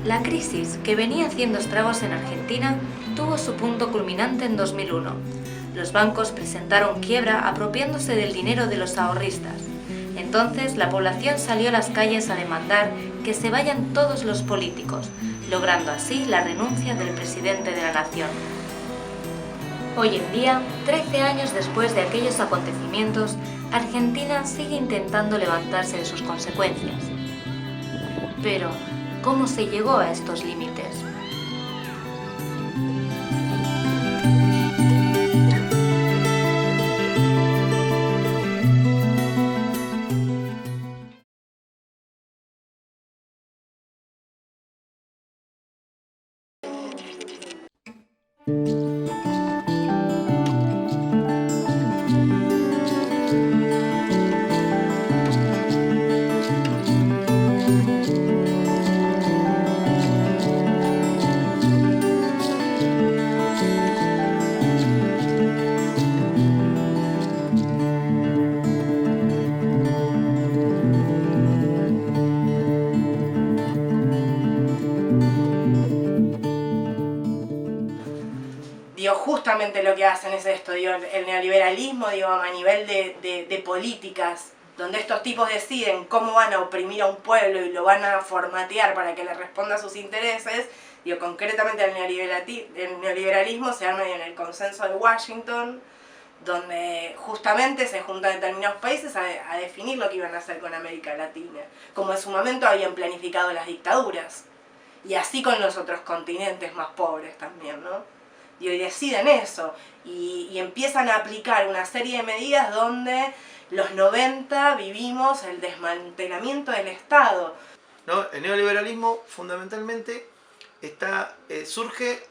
La crisis, que venía haciendo estragos en Argentina, tuvo su punto culminante en 2001. Los bancos presentaron quiebra apropiándose del dinero de los ahorristas. Entonces la población salió a las calles a demandar que se vayan todos los políticos, logrando así la renuncia del presidente de la nación. Hoy en día, 13 años después de aquellos acontecimientos, Argentina sigue intentando levantarse de sus consecuencias. Pero, ¿cómo se llegó a estos límites? Digo, justamente lo que hacen es esto, digo, el neoliberalismo, digo, a nivel de políticas, donde estos tipos deciden cómo van a oprimir a un pueblo y lo van a formatear para que le responda a sus intereses, digo, concretamente el neoliberalismo se arma en el consenso de Washington, donde justamente se juntan determinados países a definir lo que iban a hacer con América Latina, como en su momento habían planificado las dictaduras, y así con los otros continentes más pobres también, ¿no? Y hoy deciden eso, y empiezan a aplicar una serie de medidas donde los 90 vivimos el desmantelamiento del Estado. ¿No? El neoliberalismo fundamentalmente surge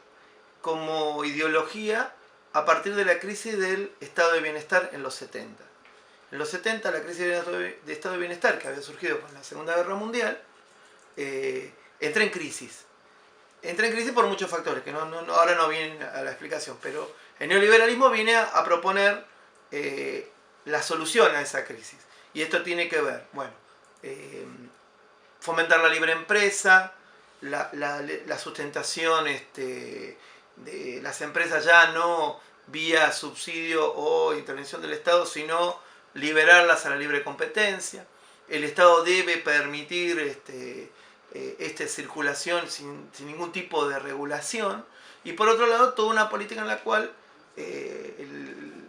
como ideología a partir de la crisis del estado de bienestar en los 70. En los 70 la crisis de estado de bienestar que había surgido con la Segunda Guerra Mundial entra en crisis. Entra en crisis por muchos factores, que ahora no vienen a la explicación, pero el neoliberalismo viene a proponer la solución a esa crisis. Y esto tiene que ver, bueno, fomentar la libre empresa, la sustentación de las empresas ya no vía subsidio o intervención del Estado, sino liberarlas a la libre competencia. El Estado debe permitir esta circulación sin ningún tipo de regulación, y por otro lado toda una política en la cual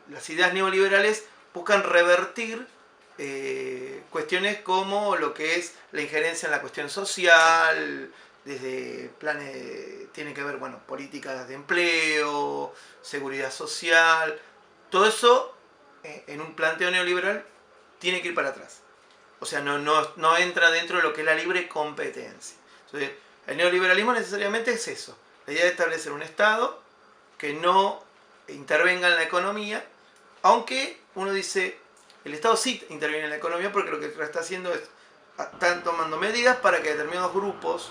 las ideas neoliberales buscan revertir cuestiones como lo que es la injerencia en la cuestión social, desde planes, tiene que ver, bueno, políticas de empleo, seguridad social, todo eso en un planteo neoliberal tiene que ir para atrás. O sea, no entra dentro de lo que es la libre competencia. Entonces, el neoliberalismo necesariamente es eso. La idea de establecer un Estado que no intervenga en la economía, aunque uno dice, el Estado sí interviene en la economía porque lo que está haciendo es, están tomando medidas para que determinados grupos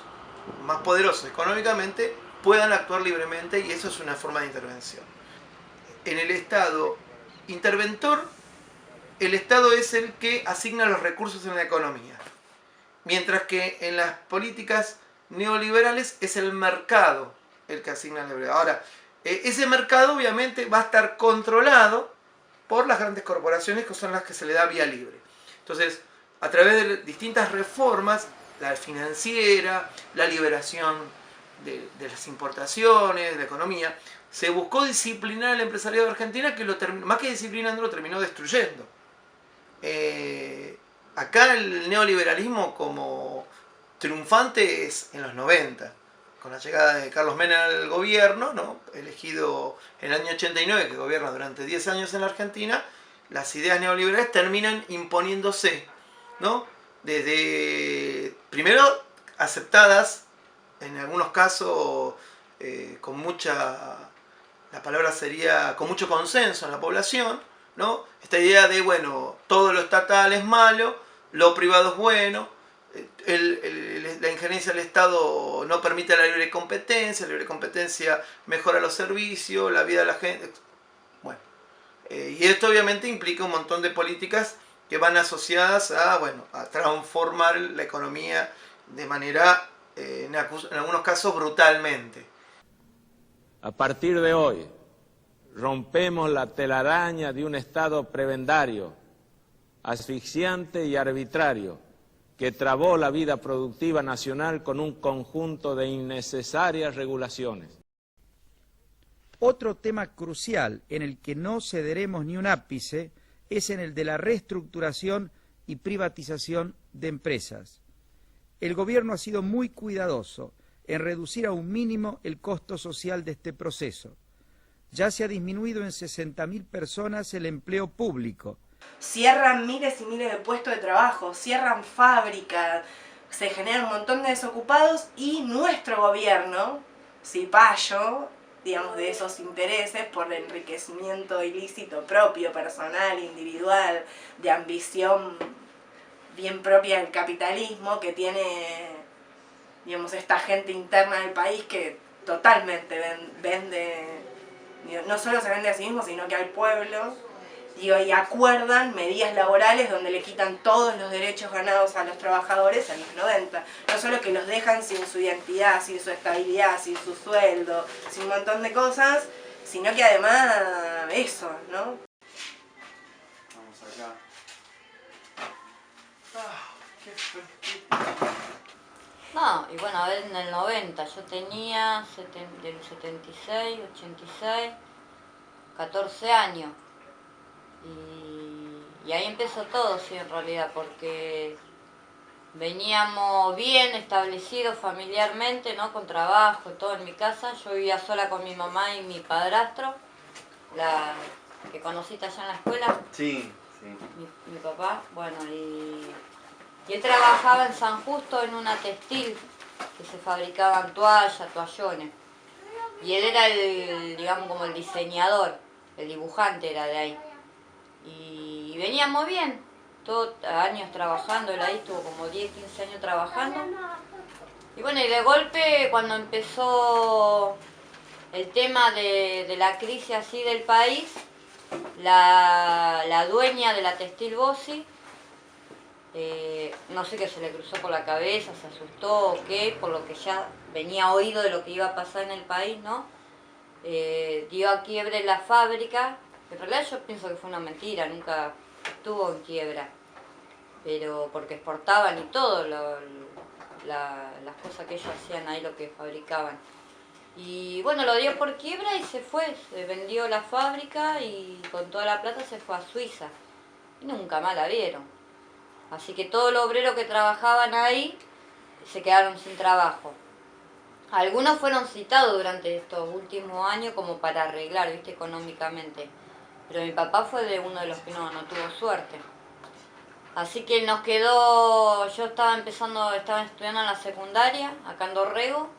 más poderosos económicamente puedan actuar libremente, y eso es una forma de intervención. En el Estado interventor, el Estado es el que asigna los recursos en la economía, mientras que en las políticas neoliberales es el mercado el que asigna la libertad. Ahora, ese mercado obviamente va a estar controlado por las grandes corporaciones, que son las que se le da vía libre. Entonces, a través de distintas reformas, la financiera, la liberación de las importaciones, de la economía, se buscó disciplinar al empresariado de Argentina, que más que disciplinando lo terminó destruyendo. Acá el neoliberalismo como triunfante es en los 90, con la llegada de Carlos Menem al gobierno, ¿no? Elegido en el año 89, que gobierna durante 10 años en la Argentina. Las ideas neoliberales terminan imponiéndose, ¿no? Desde, primero, aceptadas, en algunos casos con mucha, la palabra sería, con mucho consenso en la población, ¿no? Esta idea de, bueno, todo lo estatal es malo, lo privado es bueno, la injerencia del Estado no permite la libre competencia mejora los servicios, la vida de la gente. Bueno, y esto obviamente implica un montón de políticas que van asociadas a, bueno, a transformar la economía de manera, en algunos casos, brutalmente. A partir de hoy, rompemos la telaraña de un Estado prebendario, asfixiante y arbitrario, que trabó la vida productiva nacional con un conjunto de innecesarias regulaciones. Otro tema crucial en el que no cederemos ni un ápice es en el de la reestructuración y privatización de empresas. El gobierno ha sido muy cuidadoso en reducir a un mínimo el costo social de este proceso. Ya se ha disminuido en 60.000 personas el empleo público. Cierran miles y miles de puestos de trabajo, cierran fábricas, se generan un montón de desocupados y nuestro gobierno, cipayo, digamos, de esos intereses por enriquecimiento ilícito propio, personal, individual, de ambición bien propia del capitalismo que tiene, digamos, esta gente interna del país que totalmente vende, no solo se vende a sí mismo, sino que al pueblo, digo, y acuerdan medidas laborales donde le quitan todos los derechos ganados a los trabajadores en los 90. No solo que los dejan sin su identidad, sin su estabilidad, sin su sueldo, sin un montón de cosas, sino que además eso, ¿no? Vamos allá. No, y bueno, a ver, en el 90 yo tenía del 76, 86, 14 años. Y ahí empezó todo, sí, en realidad, porque veníamos bien establecidos familiarmente, ¿no? Con trabajo, todo en mi casa. Yo vivía sola con mi mamá y mi padrastro, la que conociste allá en la escuela. Sí, sí. Mi papá, bueno, y él trabajaba en San Justo en una textil que se fabricaban toallas, toallones. Y él era el, digamos, como el diseñador, el dibujante era de ahí. Y veníamos bien, todos años trabajando, él ahí estuvo como 10, 15 años trabajando. Y bueno, y de golpe cuando empezó el tema de la crisis así del país, la dueña de la textil Bossi, no sé qué se le cruzó por la cabeza, se asustó o qué, por lo que ya venía oído de lo que iba a pasar en el país, ¿no? Dio a quiebre la fábrica. En realidad yo pienso que fue una mentira, nunca estuvo en quiebra, pero porque exportaban y todo, las cosas que ellos hacían ahí, lo que fabricaban. Y bueno, lo dio por quiebra y se fue, se vendió la fábrica y con toda la plata se fue a Suiza. Y nunca más la vieron. Así que todos los obreros que trabajaban ahí se quedaron sin trabajo. Algunos fueron citados durante estos últimos años como para arreglar, ¿viste? Económicamente. Pero mi papá fue de uno de los que no tuvo suerte. Así que nos quedó, yo estaba estudiando en la secundaria, acá en Dorrego,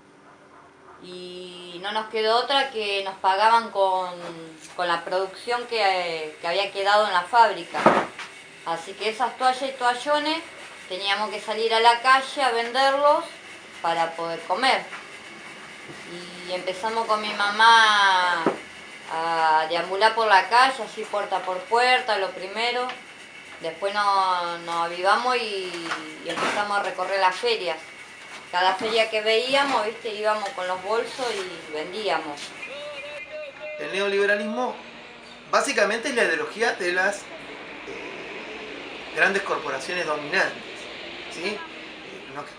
y no nos quedó otra que nos pagaban con la producción que había quedado en la fábrica. Así que esas toallas y toallones teníamos que salir a la calle a venderlos para poder comer. Y empezamos con mi mamá a deambular por la calle, así puerta por puerta, lo primero. Después nos avivamos y empezamos a recorrer las ferias. Cada feria que veíamos, ¿viste? Íbamos con los bolsos y vendíamos. El neoliberalismo básicamente es la ideología de las grandes corporaciones dominantes, ¿sí?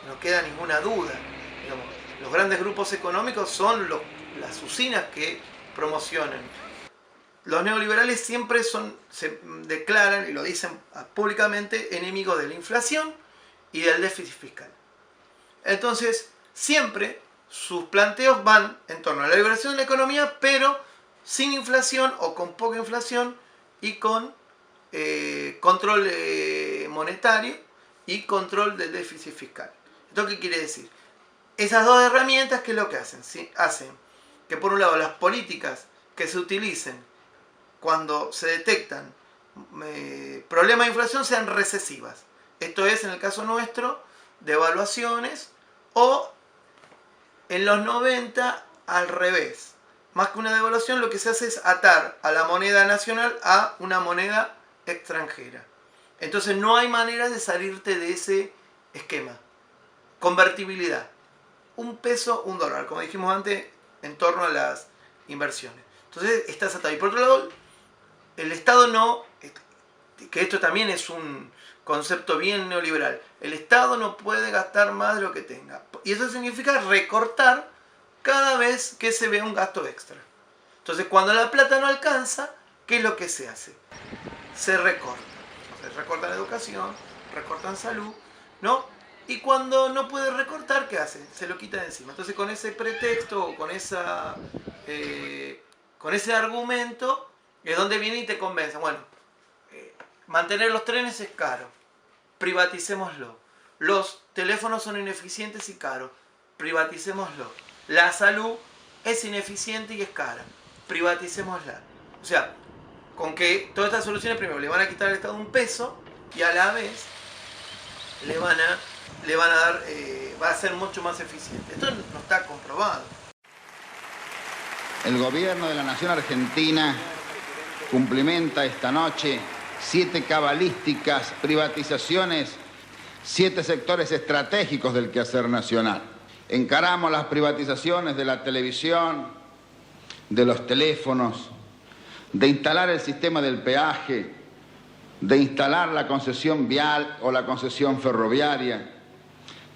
No queda ninguna duda. Digamos, los grandes grupos económicos son las usinas que promocionan. Los neoliberales siempre se declaran, y lo dicen públicamente, enemigos de la inflación y del déficit fiscal. Entonces, siempre sus planteos van en torno a la liberación de la economía, pero sin inflación o con poca inflación y con control monetario y control del déficit fiscal. ¿Esto qué quiere decir? Esas dos herramientas, ¿qué es lo que hacen? ¿Sí? Hacen que por un lado las políticas que se utilicen cuando se detectan problemas de inflación sean recesivas. Esto es, en el caso nuestro, devaluaciones, o en los 90 al revés. Más que una devaluación, lo que se hace es atar a la moneda nacional a una moneda extranjera. Entonces no hay manera de salirte de ese esquema. Convertibilidad. 1 peso, 1 dólar, como dijimos antes, en torno a las inversiones. Entonces estás atado. Y por otro lado, el Estado no, que esto también es un concepto bien neoliberal, el Estado no puede gastar más de lo que tenga. Y eso significa recortar cada vez que se ve un gasto extra. Entonces cuando la plata no alcanza, ¿qué es lo que se hace? Se recorta. Se recorta en educación, recorta en salud, ¿no? Y cuando no puede recortar, ¿qué hace? Se lo quita de encima. Entonces con ese pretexto, con ese argumento, es donde viene y te convence. Bueno, mantener los trenes es caro, privaticémoslo. Los teléfonos son ineficientes y caros, privaticémoslo. La salud es ineficiente y es cara, privaticémosla. O sea, con que todas estas soluciones primero le van a quitar al Estado 1 peso y a la vez le van a dar, va a ser mucho más eficiente. Esto no está comprobado. El gobierno de la Nación Argentina cumplimenta esta noche 7 cabalísticas privatizaciones, 7 sectores estratégicos del quehacer nacional. Encaramos las privatizaciones de la televisión, de los teléfonos, de instalar el sistema del peaje, de instalar la concesión vial o la concesión ferroviaria,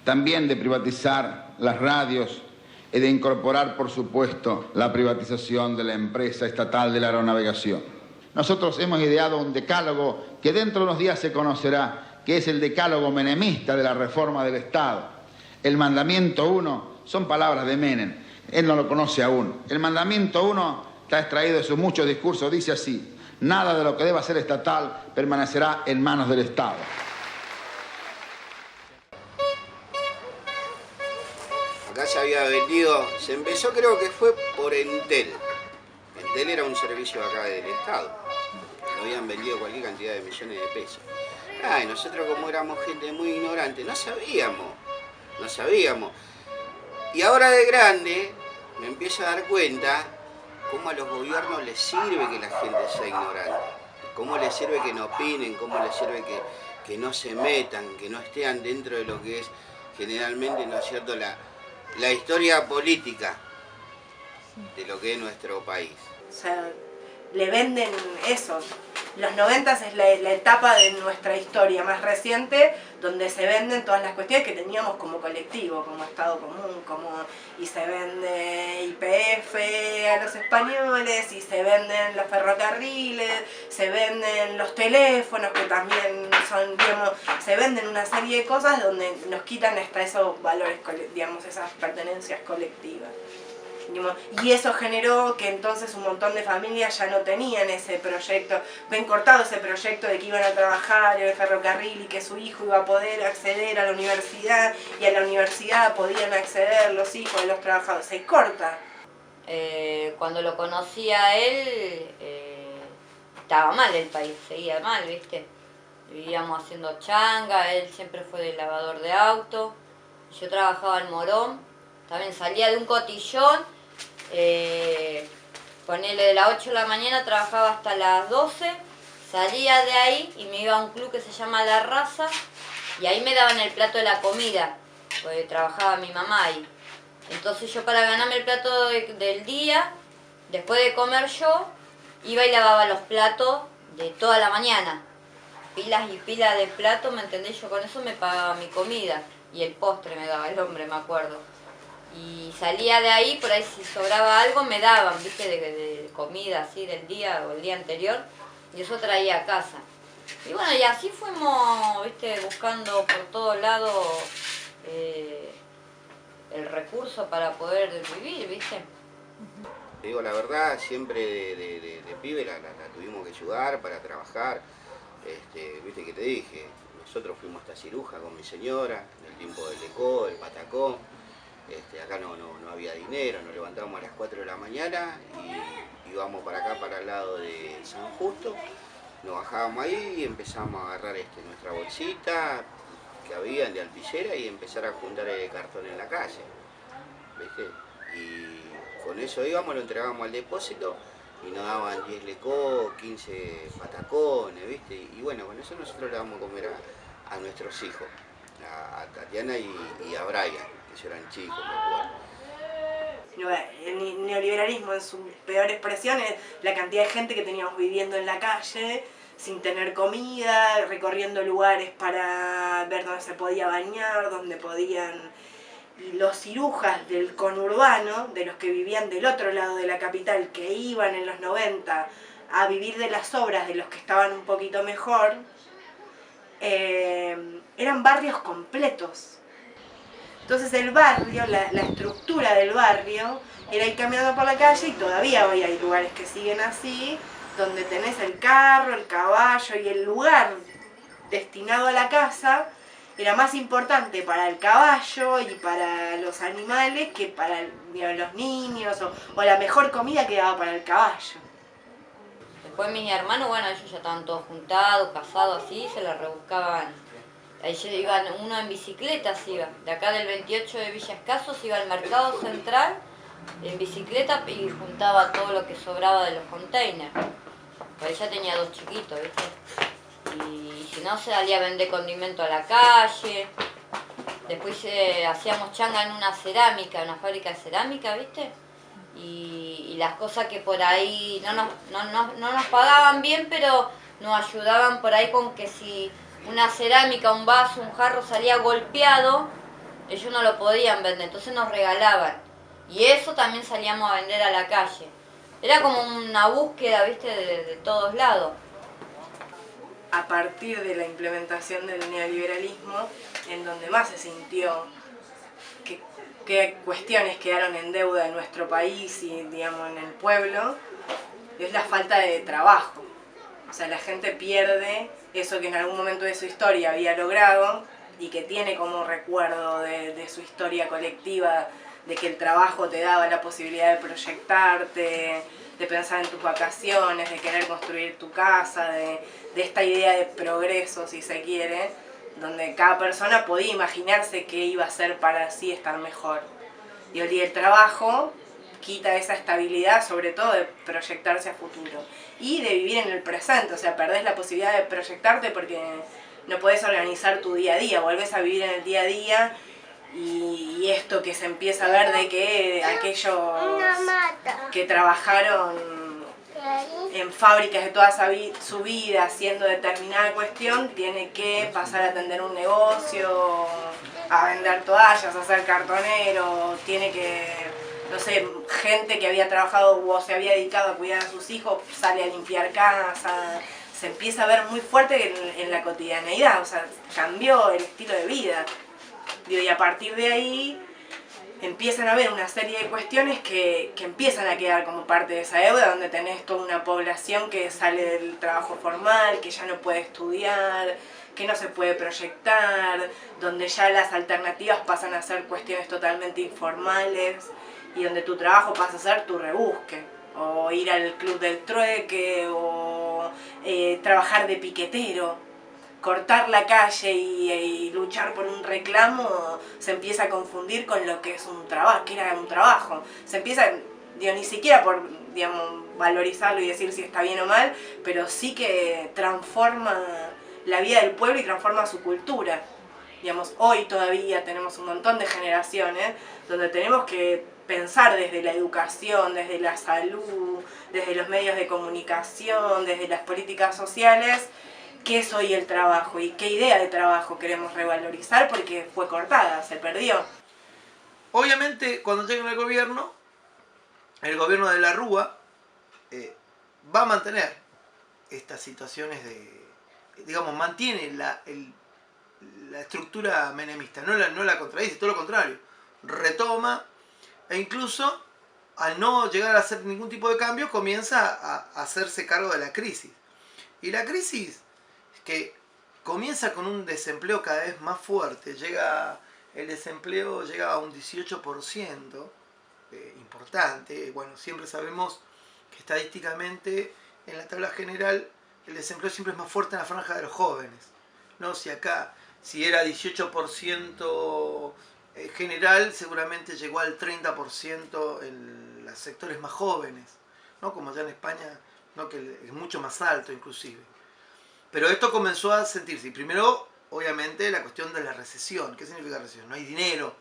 también de privatizar las radios y de incorporar, por supuesto, la privatización de la empresa estatal de la aeronavegación. Nosotros hemos ideado un decálogo que dentro de unos días se conocerá, que es el decálogo menemista de la reforma del Estado. El mandamiento 1 son palabras de Menem, él no lo conoce aún. El mandamiento 1 está extraído de sus muchos discursos, dice así: nada de lo que deba ser estatal permanecerá en manos del Estado. Acá se había vendido, se empezó, creo que fue por Entel. Entel era un servicio acá del Estado. Lo habían vendido cualquier cantidad de millones de pesos. Y nosotros, como éramos gente muy ignorante, no sabíamos. Y ahora de grande me empiezo a dar cuenta cómo a los gobiernos les sirve que la gente sea ignorante. Cómo les sirve que no opinen, cómo les sirve que no se metan, que no estén dentro de lo que es generalmente, ¿no es cierto?, la historia política de lo que es nuestro país. O sea, le venden eso. Los 90 es la etapa de nuestra historia más reciente, donde se venden todas las cuestiones que teníamos como colectivo, como Estado común, y se vende YPF a los españoles, y se venden los ferrocarriles, se venden los teléfonos, que también son, digamos, se venden una serie de cosas donde nos quitan hasta esos valores, digamos, esas pertenencias colectivas. Y eso generó que entonces un montón de familias ya no tenían ese proyecto, ven cortado ese proyecto de que iban a trabajar en el ferrocarril y que su hijo iba a poder acceder a la universidad, y a la universidad podían acceder los hijos de los trabajadores. Se corta. Cuando lo conocí a él, estaba mal el país, seguía mal, ¿viste? Vivíamos haciendo changa, él siempre fue de lavador de auto, yo trabajaba en Morón, también salía de un cotillón. Ponele de las 8 de la mañana, trabajaba hasta las 12, salía de ahí y me iba a un club que se llama La Raza, y ahí me daban el plato de la comida, porque trabajaba mi mamá ahí. Entonces yo, para ganarme el plato del día, después de comer yo, iba y lavaba los platos de toda la mañana. Pilas y pilas de platos, ¿me entendés? Yo con eso me pagaba mi comida, y el postre me daba el hombre, me acuerdo. Y salía de ahí, por ahí si sobraba algo me daban, ¿viste? De comida así del día o el día anterior, y eso traía a casa. Y bueno, y así fuimos, ¿viste? Buscando por todos lados el recurso para poder vivir, ¿viste? Digo la verdad, siempre de pibe la tuvimos que ayudar para trabajar. Viste que te dije, nosotros fuimos hasta Ciruja con mi señora, en el tiempo del Lecó, del Patacón. Acá no había dinero, nos levantábamos a las 4 de la mañana y íbamos para acá, para el lado de San Justo. Nos bajábamos ahí y empezamos a agarrar nuestra bolsita que había de alpillera y empezar a juntar el cartón en la calle, ¿viste? Y con eso íbamos, lo entregábamos al depósito y nos daban 10 lecó, 15 patacones, ¿viste? Y bueno, con eso nosotros le damos a comer a nuestros hijos, a Tatiana y a Brian, que ellos eran chicos, me acuerdo. El neoliberalismo en su peor expresión es la cantidad de gente que teníamos viviendo en la calle, sin tener comida, recorriendo lugares para ver dónde se podía bañar, dónde podían... Y los cirujas del conurbano, de los que vivían del otro lado de la capital, que iban en los 90 a vivir de las obras de los que estaban un poquito mejor, eran barrios completos. Entonces el barrio, la estructura del barrio, era ir caminando por la calle, y todavía hoy hay lugares que siguen así, donde tenés el carro, el caballo, y el lugar destinado a la casa era más importante para el caballo y para los animales que para los niños, o la mejor comida que daba para el caballo. Después mis hermanos, bueno, ellos ya estaban todos juntados, casados así, se la rebuscaban. Ahí iban, uno en bicicleta se iba, de acá del 28 de Villa Escaso se iba al mercado central en bicicleta y juntaba todo lo que sobraba de los containers. Pues ella tenía 2 chiquitos, ¿viste? Y si no, se salía a vender condimento a la calle. Después hacíamos changa en una cerámica, una fábrica de cerámica, ¿viste? Y las cosas que por ahí no nos pagaban bien, pero nos ayudaban por ahí con que si una cerámica, un vaso, un jarro salía golpeado, ellos no lo podían vender, entonces nos regalaban. Y eso también salíamos a vender a la calle. Era como una búsqueda, ¿viste? De todos lados. A partir de la implementación del neoliberalismo, en donde más se sintió que cuestiones quedaron en deuda en nuestro país y, digamos, en el pueblo, es la falta de trabajo. O sea, la gente pierde eso que en algún momento de su historia había logrado y que tiene como recuerdo de su historia colectiva, de que el trabajo te daba la posibilidad de proyectarte, de pensar en tus vacaciones, de querer construir tu casa, de esta idea de progreso, si se quiere, donde cada persona podía imaginarse qué iba a hacer para así estar mejor. Y hoy día el trabajo quita esa estabilidad, sobre todo de proyectarse a futuro y de vivir en el presente. O sea, perdés la posibilidad de proyectarte porque no podés organizar tu día a día, volvés a vivir en el día a día, y esto que se empieza a ver de que aquellos que trabajaron en fábricas de toda su vida haciendo determinada cuestión, tiene que pasar a atender un negocio, a vender toallas, a ser cartonero, tiene que, no sé, gente que había trabajado o se había dedicado a cuidar a sus hijos, sale a limpiar casa. Se empieza a ver muy fuerte en la cotidianeidad, o sea, cambió el estilo de vida. Y a partir de ahí empiezan a haber una serie de cuestiones que empiezan a quedar como parte de esa deuda, donde tenés toda una población que sale del trabajo formal, que ya no puede estudiar, que no se puede proyectar, donde ya las alternativas pasan a ser cuestiones totalmente informales y donde tu trabajo pasa a ser tu rebusque, o ir al club del trueque, o trabajar de piquetero. Cortar la calle y luchar por un reclamo se empieza a confundir con lo que es un trabajo, que era un trabajo. Se empieza, digo, ni siquiera por, digamos, valorizarlo y decir si está bien o mal, pero sí que transforma la vida del pueblo y transforma su cultura. Digamos, hoy todavía tenemos un montón de generaciones donde tenemos que pensar desde la educación, desde la salud, desde los medios de comunicación, desde las políticas sociales, qué es hoy el trabajo y qué idea de trabajo queremos revalorizar, porque fue cortada, se perdió. Obviamente, cuando lleguen al gobierno, el gobierno de la Rúa va a mantener estas situaciones de, digamos, mantiene la estructura menemista, no la contradice, todo lo contrario, retoma, e incluso al no llegar a hacer ningún tipo de cambio comienza a hacerse cargo de la crisis. Y la crisis que comienza con un desempleo cada vez más fuerte, el desempleo llega a un 18%, importante. Bueno, siempre sabemos que estadísticamente en la tabla general el desempleo siempre es más fuerte en la franja de los jóvenes, ¿no? Si era 18% general, seguramente llegó al 30% en los sectores más jóvenes. ¿no? Como ya en España, ¿no? Que es mucho más alto inclusive. Pero esto comenzó a sentirse. Y primero, obviamente, la cuestión de la recesión. ¿Qué significa recesión? No hay dinero.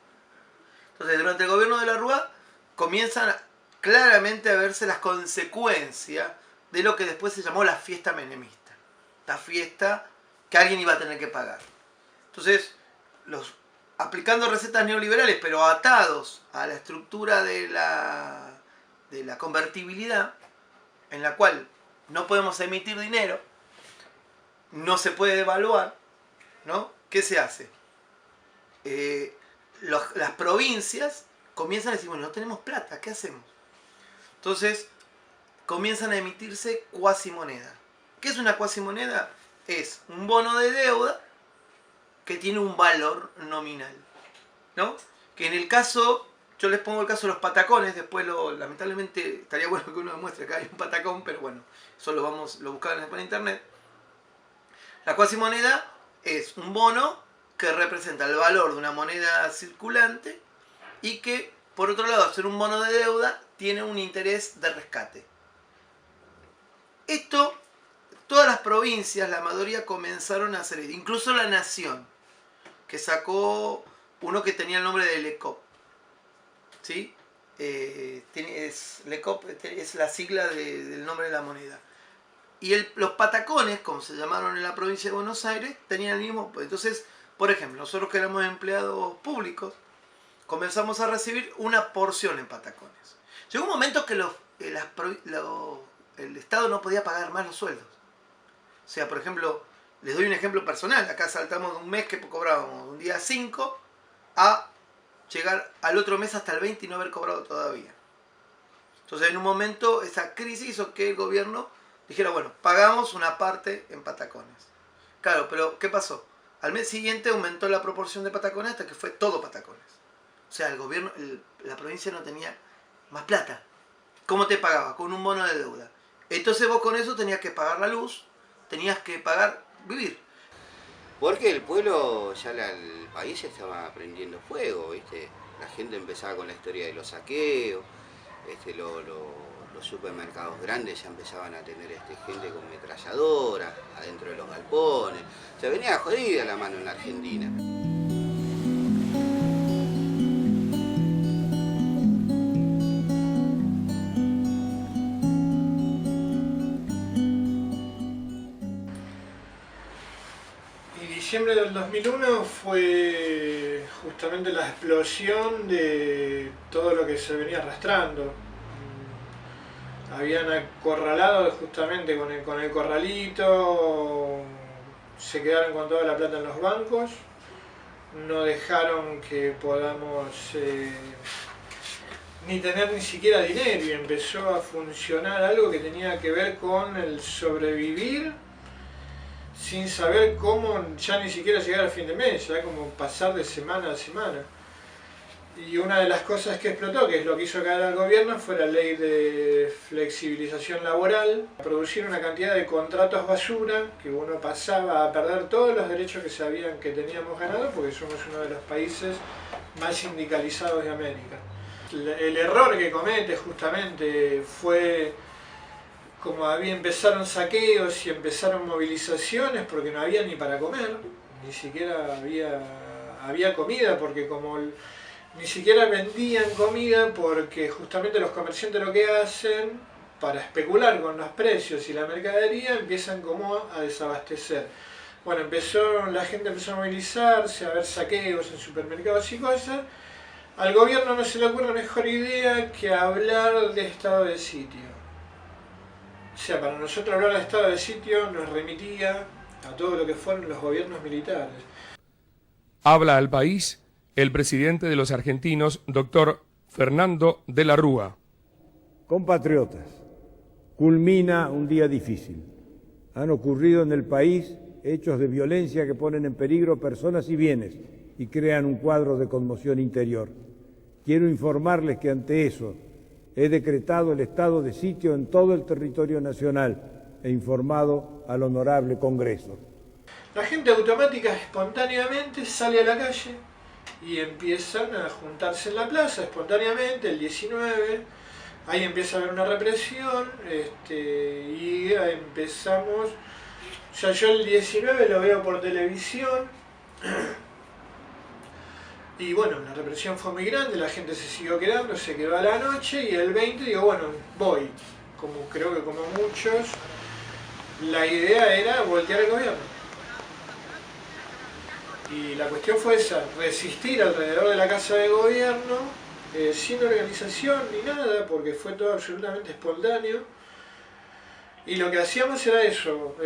Entonces, durante el gobierno de la Rúa comienzan claramente a verse las consecuencias de lo que después se llamó la fiesta menemista. La fiesta que alguien iba a tener que pagar. Entonces, aplicando recetas neoliberales, pero atados a la estructura de la convertibilidad, en la cual no podemos emitir dinero, no se puede devaluar, ¿no? ¿Qué se hace? Las provincias comienzan a decir, bueno, no tenemos plata, ¿qué hacemos? Entonces comienzan a emitirse cuasimoneda. ¿Qué es una cuasimoneda? Es un bono de deuda que tiene un valor nominal, ¿no? Que en el caso, yo les pongo el caso de los patacones, después lamentablemente estaría bueno que uno demuestre que hay un patacón, pero bueno, eso lo buscaban después en internet. La cuasimoneda es un bono que representa el valor de una moneda circulante y que, por otro lado, al ser un bono de deuda, tiene un interés de rescate. Esto, todas las provincias, la mayoría comenzaron a hacer, incluso la Nación, que sacó uno que tenía el nombre de LECOP. ¿Sí? LECOP es la sigla del nombre de la moneda. Y los patacones, como se llamaron en la provincia de Buenos Aires, tenían el mismo. Entonces, por ejemplo, nosotros que éramos empleados públicos, comenzamos a recibir una porción en patacones. Llegó un momento que el Estado no podía pagar más los sueldos. O sea, por ejemplo, les doy un ejemplo personal. Acá saltamos de un mes que cobrábamos un día 5 a llegar al otro mes hasta el 20 y no haber cobrado todavía. Entonces, en un momento, esa crisis hizo que el gobierno dijera, bueno, pagamos una parte en patacones. Claro, pero ¿qué pasó? Al mes siguiente aumentó la proporción de patacones hasta que fue todo patacones. O sea, el gobierno, la provincia no tenía más plata. ¿Cómo te pagaba? Con un bono de deuda. Entonces vos con eso tenías que pagar la luz, tenías que pagar vivir. Porque el pueblo, ya el país estaba prendiendo fuego, ¿viste? La gente empezaba con la historia de los saqueos, los supermercados grandes ya empezaban a tener gente con metralladora adentro de los galpones. Se venía jodida la mano en la Argentina. Diciembre del 2001 fue justamente la explosión de todo lo que se venía arrastrando. Habían acorralado justamente con el corralito, se quedaron con toda la plata en los bancos, no dejaron que podamos ni tener ni siquiera dinero y empezó a funcionar algo que tenía que ver con el sobrevivir sin saber cómo ya ni siquiera llegar al fin de mes, ya como pasar de semana a semana. Y una de las cosas que explotó, que es lo que hizo caer al gobierno, fue la ley de flexibilización laboral, producir una cantidad de contratos basura, que uno pasaba a perder todos los derechos que sabían que teníamos ganados, porque somos uno de los países más sindicalizados de América. El error que comete justamente fue, como empezaron saqueos y empezaron movilizaciones, porque no había ni para comer, ni siquiera había comida, porque como ni siquiera vendían comida, porque justamente los comerciantes lo que hacen, para especular con los precios y la mercadería, empiezan como a desabastecer. Bueno, la gente empezó a movilizarse, a ver saqueos en supermercados y cosas. Al gobierno no se le ocurre mejor idea que hablar de estado de sitio. O sea, para nosotros hablar de estado de sitio nos remitía a todo lo que fueron los gobiernos militares. Habla al país el presidente de los argentinos, doctor Fernando de la Rúa. Compatriotas, culmina un día difícil. Han ocurrido en el país hechos de violencia que ponen en peligro personas y bienes y crean un cuadro de conmoción interior. Quiero informarles que ante eso he decretado el estado de sitio en todo el territorio nacional e informado al Honorable Congreso. La gente automática, espontáneamente, sale a la calle y empiezan a juntarse en la plaza espontáneamente el 19, ahí empieza a haber una represión y empezamos, o sea, yo el 19 lo veo por televisión y bueno, la represión fue muy grande, la gente se siguió quedando, se quedó a la noche y el 20 digo, bueno, voy, como creo que como muchos, la idea era voltear el gobierno. Y la cuestión fue esa, resistir alrededor de la casa de gobierno, sin organización ni nada, porque fue todo absolutamente espontáneo. Y lo que hacíamos era eso,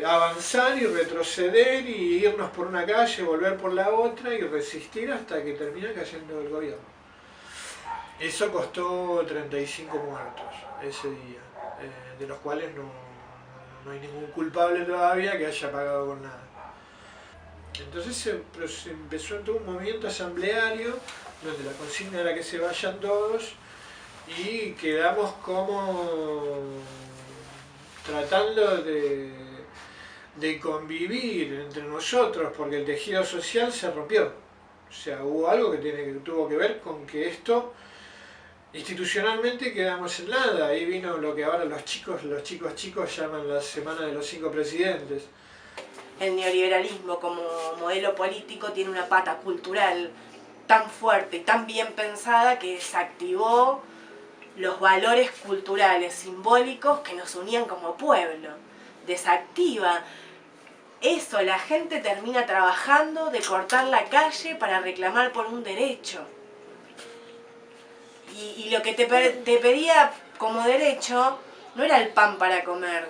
avanzar y retroceder y irnos por una calle, volver por la otra y resistir hasta que termina cayendo el gobierno. Eso costó 35 muertos ese día, de los cuales no hay ningún culpable todavía que haya pagado con nada. Entonces se empezó todo un movimiento asambleario donde la consigna era que se vayan todos y quedamos como tratando de convivir entre nosotros porque el tejido social se rompió. O sea, hubo algo que tuvo que ver con que esto institucionalmente quedamos en nada. Ahí vino lo que ahora los chicos llaman la semana de los 5 presidentes. El neoliberalismo como modelo político tiene una pata cultural tan fuerte y tan bien pensada que desactivó los valores culturales simbólicos que nos unían como pueblo. Desactiva eso, la gente termina trabajando de cortar la calle para reclamar por un derecho. Y lo que te pedía como derecho no era el pan para comer,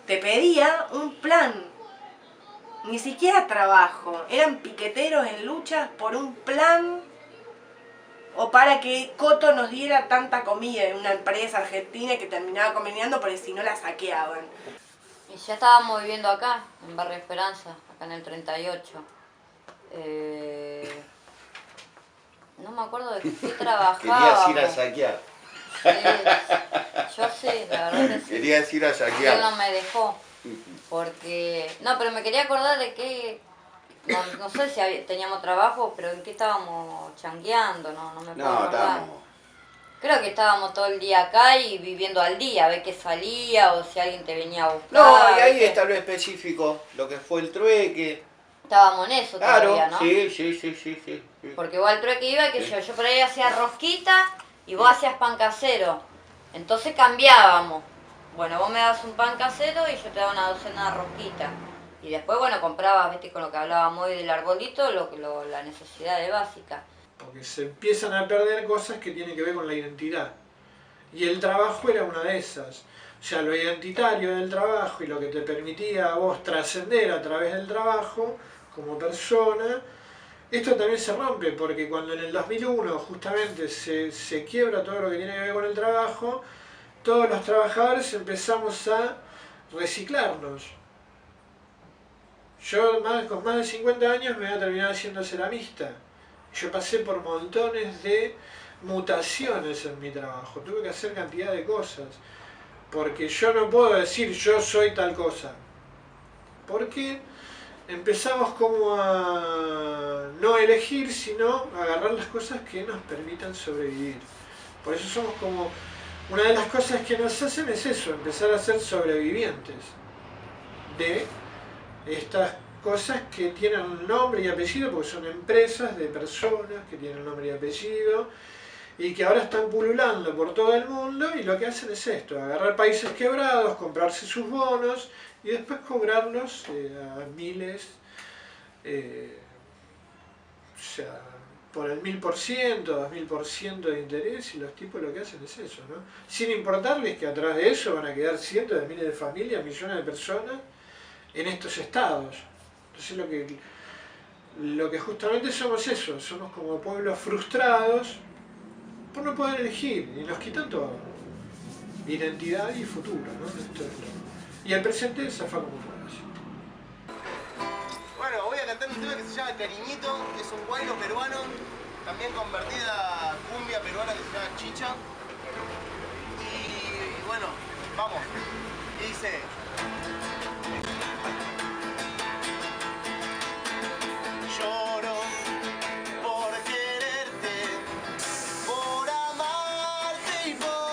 te pedía un plan. Ni siquiera trabajo, eran piqueteros en luchas por un plan o para que Coto nos diera tanta comida en una empresa argentina que terminaba conveniando porque si no la saqueaban. Y ya estábamos viviendo acá, en Barrio Esperanza, acá en el 38. No me acuerdo de qué trabajaba. Querías ir a saquear. Sí, yo sí, la verdad que sí. Querías ir a saquear. Él no me dejó. Porque, no, pero me quería acordar de que, no sé si teníamos trabajo, pero en qué estábamos changueando, no me puedo acordar. Creo que estábamos todo el día acá y viviendo al día, a ver qué salía o si alguien te venía a buscar. No, y ahí está lo específico, lo que fue el trueque. Estábamos en eso todavía, ¿no? Sí. Porque igual el trueque iba, que yo por ahí hacía rosquita y vos hacías pan casero. Entonces cambiábamos. Bueno, vos me dabas un pan casero y yo te daba una docena de rosquitas. Y después, bueno, comprabas, viste, con lo que hablábamos hoy del arbolito, la necesidad de básica. Porque se empiezan a perder cosas que tienen que ver con la identidad. Y el trabajo era una de esas. O sea, lo identitario del trabajo y lo que te permitía a vos trascender a través del trabajo como persona, esto también se rompe, porque cuando en el 2001 justamente se quiebra todo lo que tiene que ver con el trabajo, todos los trabajadores empezamos a reciclarnos. Yo con más de 50 años me voy a terminar siendo ceramista. Yo pasé por montones de mutaciones en mi trabajo, tuve que hacer cantidad de cosas, porque yo no puedo decir yo soy tal cosa, porque empezamos como a no elegir, sino a agarrar las cosas que nos permitan sobrevivir. Por eso somos como, una de las cosas que nos hacen es eso, empezar a ser sobrevivientes de estas cosas que tienen nombre y apellido, porque son empresas de personas que tienen nombre y apellido y que ahora están pululando por todo el mundo, y lo que hacen es esto, agarrar países quebrados, comprarse sus bonos y después cobrarlos a miles, o sea, por el 1000%, 2000% de interés, y los tipos lo que hacen es eso, ¿no? Sin importarles que atrás de eso van a quedar cientos de miles de familias, millones de personas en estos estados. Entonces lo que justamente somos eso, somos como pueblos frustrados por no poder elegir, y nos quitan todo, identidad y futuro, ¿no? Y el presente se afana como puede. Bueno, voy a cantar un tema que se llama Cariñito, que es un guayno peruano, también convertida a cumbia peruana que se llama chicha. Y bueno, vamos, y dice... Lloro por quererte, por amarte y por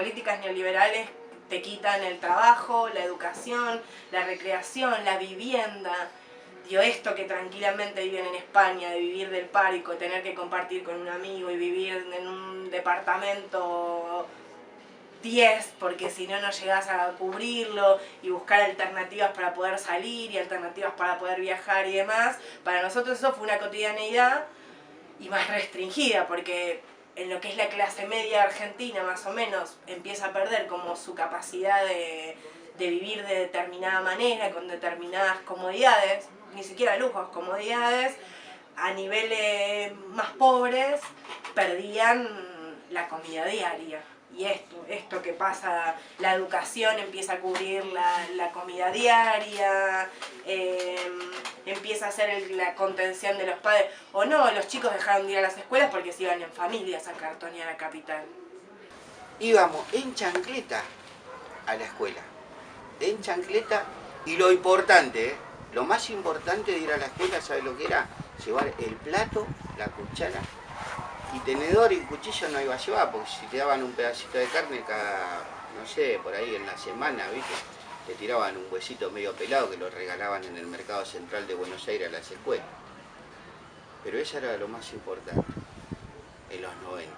políticas neoliberales te quitan el trabajo, la educación, la recreación, la vivienda. Digo, esto que tranquilamente viven en España, de vivir del párico, tener que compartir con un amigo y vivir en un departamento 10, porque si no, no llegás a cubrirlo, y buscar alternativas para poder salir y alternativas para poder viajar y demás. Para nosotros eso fue una cotidianeidad y más restringida, porque en lo que es la clase media argentina, más o menos, empieza a perder como su capacidad de vivir de determinada manera, con determinadas comodidades, ni siquiera lujos, comodidades. A niveles más pobres perdían la comida diaria. Y esto que pasa, la educación empieza a cubrir la comida diaria, empieza a hacer la contención de los padres. O no, los chicos dejaron de ir a las escuelas porque se iban en familias a cartonear a Capital. Íbamos en chancleta a la escuela, en chancleta, y lo importante, lo más importante de ir a la escuela, ¿sabes lo que era? Llevar el plato, la cuchara, y tenedor y cuchillo no iba a llevar, porque si te daban un pedacito de carne cada, no sé, por ahí en la semana, ¿viste? Te tiraban un huesito medio pelado que lo regalaban en el mercado central de Buenos Aires a las escuelas. Pero eso era lo más importante, en los 90.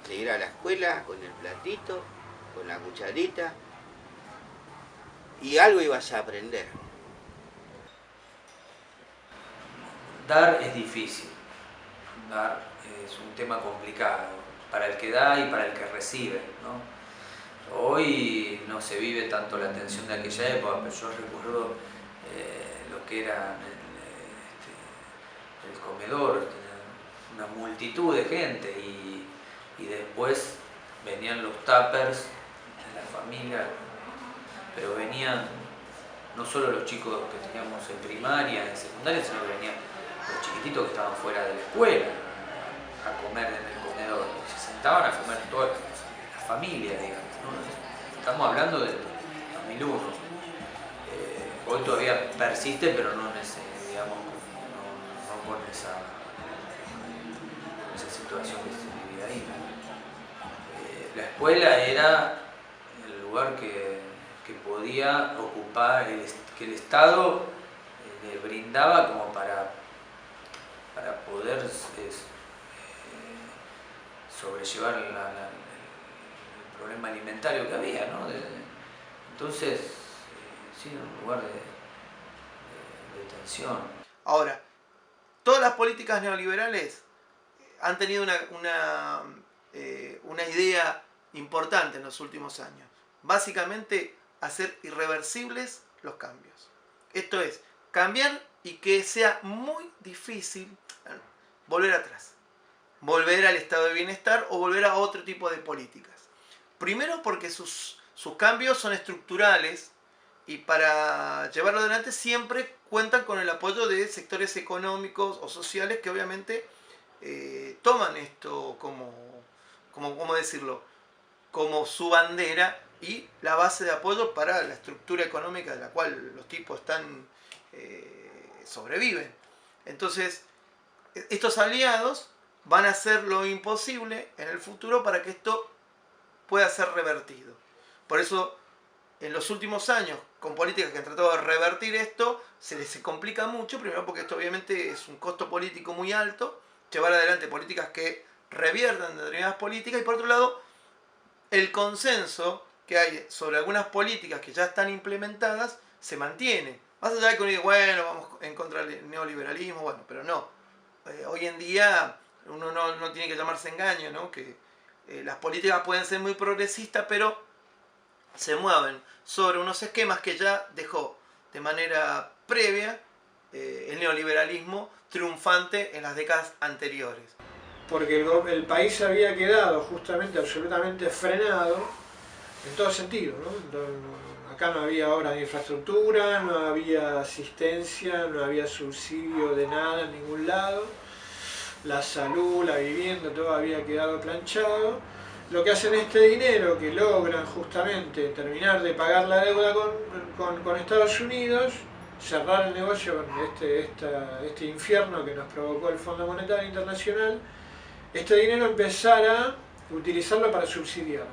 De ir a la escuela con el platito, con la cucharita, y algo ibas a aprender. Dar es difícil. Dar es un tema complicado para el que da y para el que recibe, ¿no? Hoy no se vive tanto la tensión de aquella época, pero yo recuerdo lo que era el comedor, una multitud de gente, y después venían los tuppers de la familia, pero venían no solo los chicos que teníamos en primaria, en secundaria, sino que venían los chiquititos que estaban fuera de la escuela a comer en el comedor, y se sentaban a comer toda la familia, digamos, ¿no? Estamos hablando del 2001. Hoy todavía persiste, pero no en ese, digamos, no con esa situación que se vivía ahí. La escuela era el lugar que podía ocupar, que el Estado le brindaba como para poder sobrellevar el problema alimentario que había, ¿no? Entonces, sí, un lugar de tensión. Ahora, todas las políticas neoliberales han tenido una idea importante en los últimos años. Básicamente, hacer irreversibles los cambios. Esto es, cambiar y que sea muy difícil volver atrás. Volver al estado de bienestar o volver a otro tipo de políticas. Primero porque sus cambios son estructurales y para llevarlo adelante siempre cuentan con el apoyo de sectores económicos o sociales que obviamente toman esto ¿cómo decirlo? Como su bandera y la base de apoyo para la estructura económica de la cual los tipos sobreviven. Entonces, estos aliados van a hacer lo imposible en el futuro para que esto pueda ser revertido. Por eso, en los últimos años, con políticas que han tratado de revertir esto, se les complica mucho, primero porque esto obviamente es un costo político muy alto, llevar adelante políticas que reviertan determinadas políticas, y por otro lado, el consenso que hay sobre algunas políticas que ya están implementadas se mantiene. Más allá de que uno diga, bueno, vamos en contra del neoliberalismo, bueno, pero no. Hoy en día uno no tiene que llamarse engaño, ¿no? Que las políticas pueden ser muy progresistas, pero se mueven sobre unos esquemas que ya dejó de manera previa el neoliberalismo triunfante en las décadas anteriores. Porque el país había quedado justamente absolutamente frenado en todo sentido, ¿no? Acá no había obras de infraestructura, no había asistencia, no había subsidio de nada en ningún lado. La salud, la vivienda, todo había quedado planchado. Lo que hacen este dinero, que logran justamente terminar de pagar la deuda con Estados Unidos, cerrar el negocio con este infierno que nos provocó el Fondo Monetario Internacional, este dinero empezara utilizarlo para subsidiar.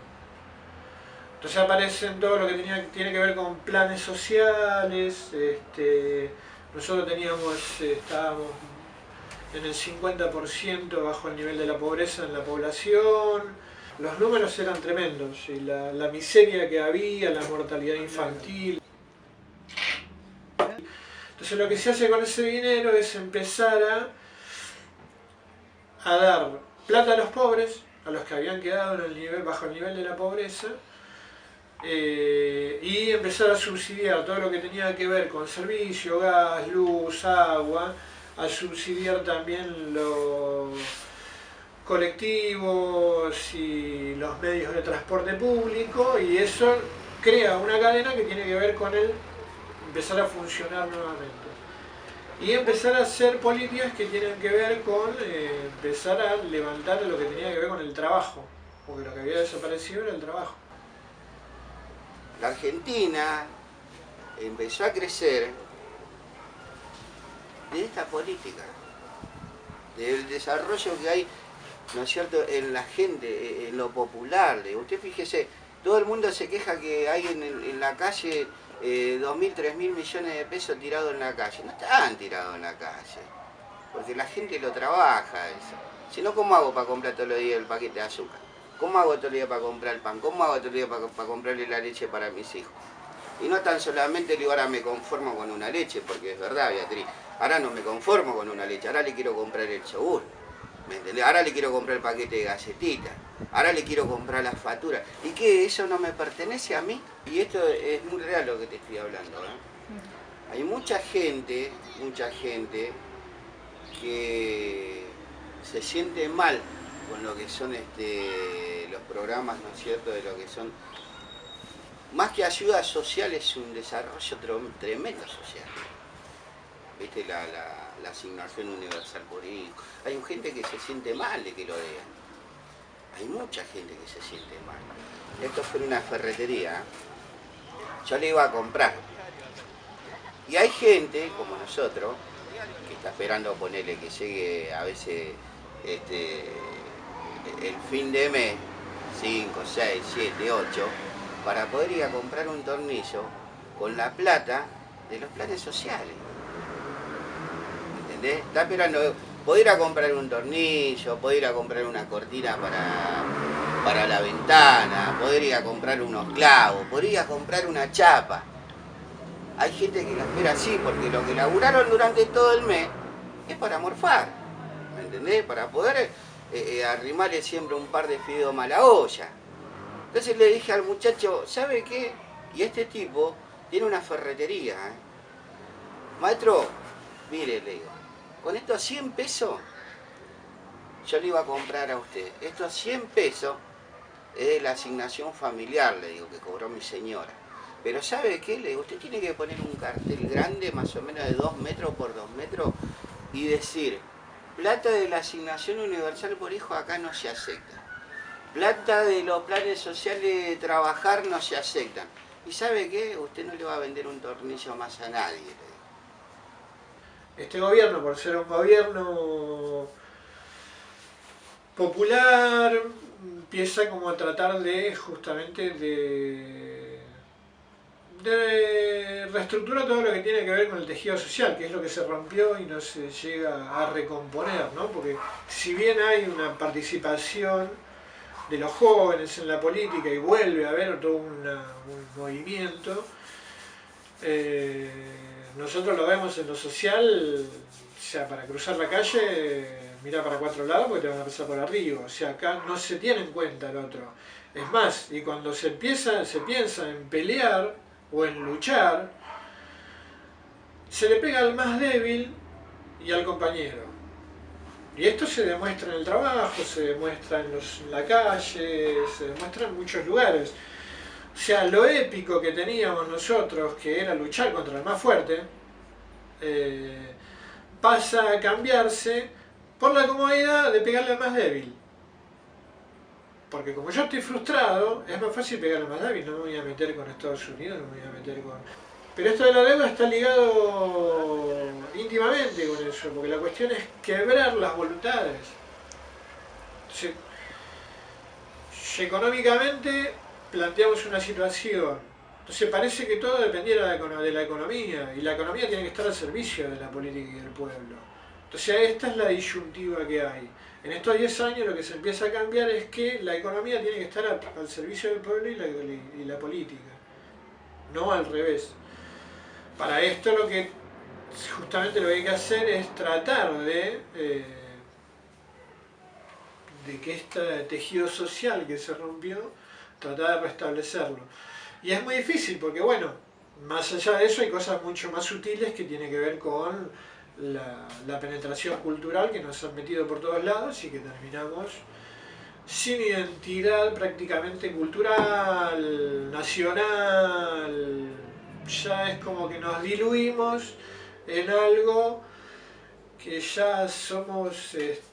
Entonces aparecen todo lo que tiene que ver con planes sociales. Nosotros estábamos en el 50% bajo el nivel de la pobreza en la población. Los números eran tremendos y la miseria que había, la mortalidad infantil. Entonces lo que se hace con ese dinero es empezar a dar plata a los pobres, a los que habían quedado bajo el nivel de la pobreza, y empezar a subsidiar todo lo que tenía que ver con servicio, gas, luz, agua, a subsidiar también los colectivos y los medios de transporte público, y eso crea una cadena que tiene que ver con empezar a funcionar nuevamente. Y empezar a hacer políticas que tienen que ver con empezar a levantar lo que tenía que ver con el trabajo, porque lo que había desaparecido era el trabajo. La Argentina empezó a crecer de esta política, del desarrollo que hay, ¿no es cierto?, en la gente, en lo popular. Usted fíjese, todo el mundo se queja que hay en la calle 2.000, 3.000 millones de pesos tirados en la calle. No están tirados en la calle, porque la gente lo trabaja eso. Si no, ¿cómo hago para comprar todos los días el paquete de azúcar? ¿Cómo hago todos los días para comprar el pan? ¿Cómo hago todos los días para comprarle la leche para mis hijos? Y no tan solamente digo, ahora me conformo con una leche, porque es verdad, Beatriz, ahora no me conformo con una leche, ahora le quiero comprar el yogur, ¿me entendés? Ahora le quiero comprar el paquete de galletitas, ahora le quiero comprar las facturas. ¿Y qué? ¿Eso no me pertenece a mí? Y esto es muy real lo que te estoy hablando, ¿eh? Hay mucha gente que se siente mal con lo que son los programas, ¿no es cierto?, de lo que son, más que ayuda social, es un desarrollo tremendo social. ¿Viste? La asignación universal por hijo. Hay gente que se siente mal de que lo digan. Hay mucha gente que se siente mal. Esto fue en una ferretería. Yo le iba a comprar. Y hay gente, como nosotros, que está esperando ponerle que llegue a veces el fin de mes, 5, 6, 7, 8, para poder ir a comprar un tornillo con la plata de los planes sociales. ¿Entendés? Está esperando poder ir a comprar un tornillo, poder ir a comprar una cortina para la ventana, poder ir a comprar unos clavos, poder ir a comprar una chapa. Hay gente que la espera así, porque lo que laburaron durante todo el mes es para morfar, ¿me entendés? Para poder arrimarle siempre un par de fideos mala olla. Entonces le dije al muchacho, ¿sabe qué? Y este tipo tiene una ferretería, ¿eh? Maestro, mire, le digo, con estos 100 pesos yo le iba a comprar a usted. Estos 100 pesos es la asignación familiar, le digo, que cobró mi señora. Pero ¿sabe qué? Le digo, usted tiene que poner un cartel grande, más o menos de 2 metros por 2 metros, y decir, plata de la asignación universal por hijo acá no se acepta. Plata de los planes sociales de trabajar no se aceptan. ¿Y sabe qué? Usted no le va a vender un tornillo más a nadie. Este gobierno, por ser un gobierno popular, empieza como a tratar de justamente de reestructurar todo lo que tiene que ver con el tejido social, que es lo que se rompió y no se llega a recomponer, ¿no? Porque si bien hay una participación de los jóvenes en la política y vuelve a haber todo un movimiento, nosotros lo vemos en lo social, o sea, para cruzar la calle, mira para 4 lados porque te van a pasar por arriba, o sea, acá no se tiene en cuenta el otro. Es más, y cuando se piensa en pelear o en luchar, se le pega al más débil y al compañero. Y esto se demuestra en el trabajo, se demuestra en la calle, se demuestra en muchos lugares. O sea, lo épico que teníamos nosotros, que era luchar contra el más fuerte, pasa a cambiarse por la comodidad de pegarle al más débil. Porque como yo estoy frustrado, es más fácil pegarle al más débil, no me voy a meter con Estados Unidos, no me voy a meter con... Pero esto de la deuda está ligado íntimamente con eso, porque la cuestión es quebrar las voluntades. Entonces, económicamente planteamos una situación. Entonces parece que todo dependiera de la economía, y la economía tiene que estar al servicio de la política y del pueblo. Entonces esta es la disyuntiva que hay. En estos 10 años lo que se empieza a cambiar es que la economía tiene que estar al servicio del pueblo y la política, no al revés. Para esto justamente lo que hay que hacer es tratar de que este tejido social que se rompió, tratar de restablecerlo. Y es muy difícil porque, bueno, más allá de eso hay cosas mucho más sutiles que tienen que ver con la penetración cultural que nos han metido por todos lados y que terminamos sin identidad prácticamente cultural, nacional. Ya es como que nos diluimos en algo que ya somos, en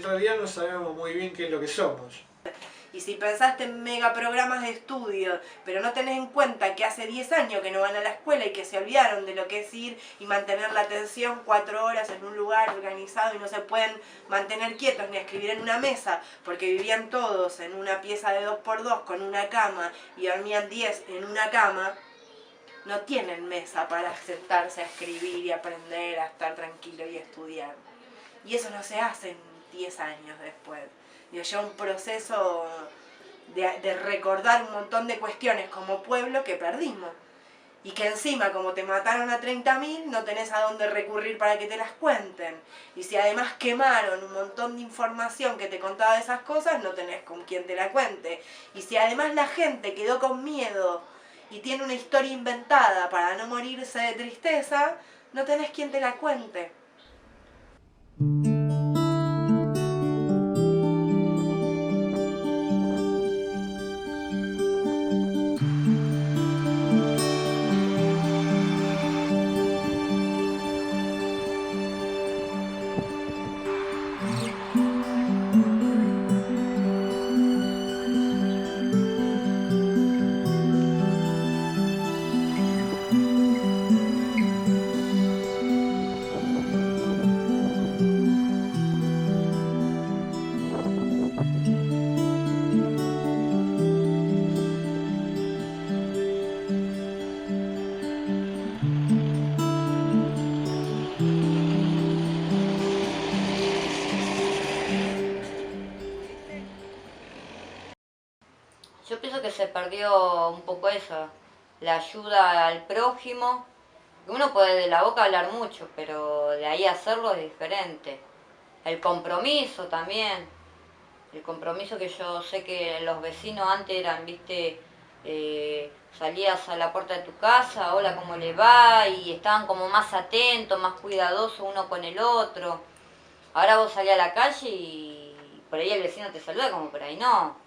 realidad no sabemos muy bien qué es lo que somos. Y si pensaste en megaprogramas de estudio, pero no tenés en cuenta que hace 10 años que no van a la escuela y que se olvidaron de lo que es ir y mantener la atención 4 horas en un lugar organizado y no se pueden mantener quietos ni escribir en una mesa porque vivían todos en una pieza de 2x2 con una cama y dormían 10 en una cama, no tienen mesa para sentarse a escribir y aprender a estar tranquilo y estudiar. Y eso no se hace en 10 años después. Lleva un proceso de recordar un montón de cuestiones como pueblo que perdimos. Y que encima, como te mataron a 30.000, no tenés a dónde recurrir para que te las cuenten. Y si además quemaron un montón de información que te contaba de esas cosas, no tenés con quién te la cuente. Y si además la gente quedó con miedo y tiene una historia inventada para no morirse de tristeza, no tenés quien te la cuente. Yo pienso que se perdió un poco eso, la ayuda al prójimo. Uno puede de la boca hablar mucho, pero de ahí hacerlo es diferente. El compromiso también, el compromiso que yo sé que los vecinos antes eran, viste, salías a la puerta de tu casa, hola, ¿cómo le va? Y estaban como más atentos, más cuidadosos uno con el otro. Ahora vos salís a la calle y por ahí el vecino te saluda, como por ahí no.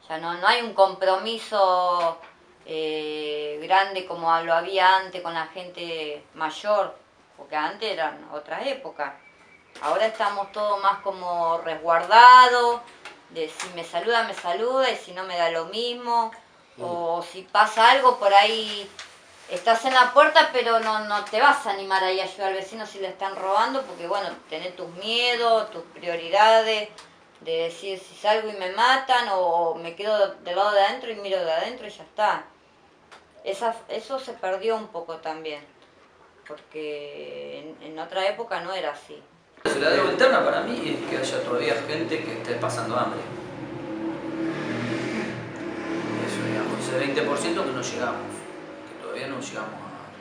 Ya no hay un compromiso grande como lo había antes con la gente mayor, porque antes eran otras épocas. Ahora estamos todos más como resguardados, de si me saluda, y si no me da lo mismo. O si pasa algo por ahí, estás en la puerta, pero no te vas a animar ahí a ayudar al vecino si le están robando, porque bueno, tenés tus miedos, tus prioridades, de decir si salgo y me matan o me quedo del lado de adentro y miro de adentro y ya está. Eso se perdió un poco también, porque en otra época no era así. La deuda interna para mí es que haya todavía gente que esté pasando hambre. Eso, digamos, ese 20% que no llegamos, que todavía no llegamos a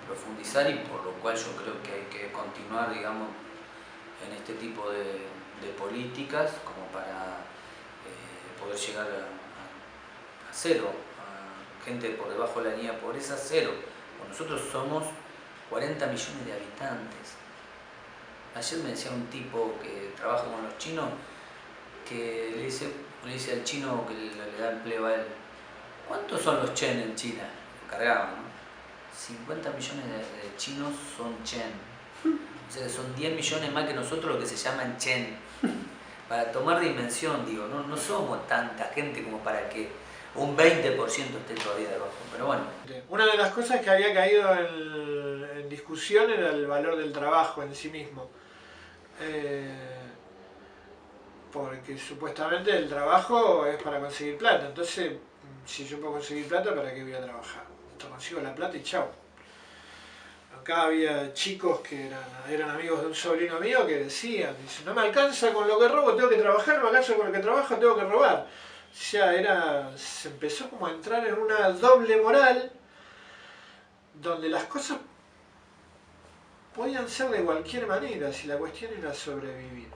profundizar y por lo cual yo creo que hay que continuar, digamos, en este tipo de políticas como para poder llegar a cero, a gente por debajo de la línea de pobreza, cero. Pues nosotros somos 40 millones de habitantes. Ayer me decía un tipo que trabaja con los chinos que le dice al chino que le da empleo a él: ¿cuántos son los chen en China? Lo cargaban, ¿no? 50 millones de chinos son chen. O sea, son 10 millones más que nosotros lo que se llaman chen. Para tomar dimensión, digo, no somos tanta gente como para que un 20% esté todavía debajo, pero bueno. Una de las cosas que había caído en discusión era el valor del trabajo en sí mismo. porque supuestamente el trabajo es para conseguir plata. Entonces, si yo puedo conseguir plata, ¿para qué voy a trabajar? Consigo la plata y chao. Acá había chicos que eran amigos de un sobrino mío que decían, dice, no me alcanza con lo que robo, tengo que trabajar, no me alcanza con lo que trabajo, tengo que robar. O sea, se empezó como a entrar en una doble moral donde las cosas podían ser de cualquier manera, si la cuestión era sobrevivir.